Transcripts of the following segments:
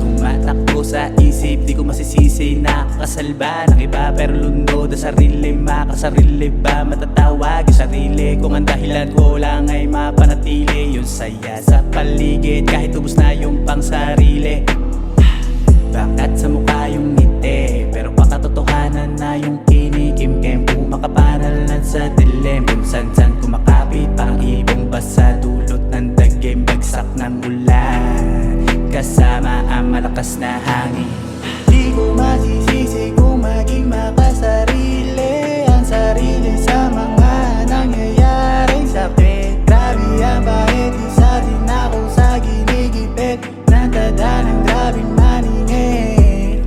Tumatakbo sa isip, di ko masisisi. Nakakasalba ng iba pero lundod ang sarili. Makasarili ba matatawag yung sarili? Kung ang dahilan ko lang ay mapanatili yung saya sa paligid kahit ubos na yung pang sarili. Bakit sa mukha yung ngiti pero pakatotohanan na yung kinikimkim? Pumakapanal sa dilim, kung san-san kumakapit parang ibong basa. Dulot ng dagim, bagsak ng ulan kasama ang malakas na hangin. Di ko masisisi kung maging makasarili ang sarili sa mga nangyayaring sakit. Grabe ang bait, isa din ako sa ginigipit ng tada ng grabing maningil.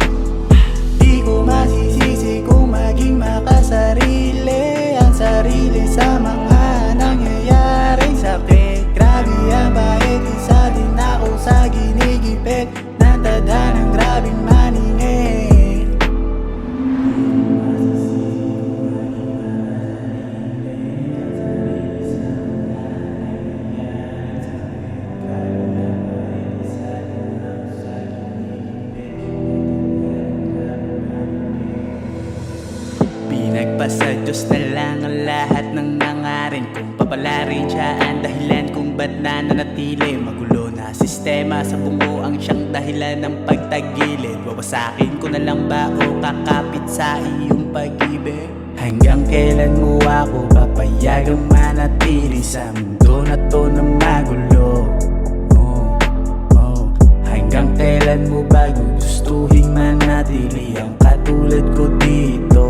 Di ko masisisi kung maging makasarili ang sarili sa mga nangyayaring sakit. Grabe ang bait, isa din ako sa ginigipit ng tada ng grabing maningil. Pinagpasa Diyos na lang ang lahat ng nangarin. Kung papalarin siya ang dahilan kung ba't nananatili. Magulo na sistema sa bumuang siyang dahilan ng pagtagilid. Wawasakin ko na lang ba o kakapit sa iyong pag-ibig? Hanggang kailan mo ako papayagang manatili sa mundo na to na magulo? Hanggang kailan mo ba gustuhin manatili ang katulad ko dito?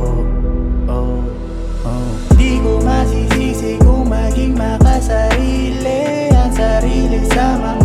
Di ko masisisi kung maging makasarili ang sarili sa mga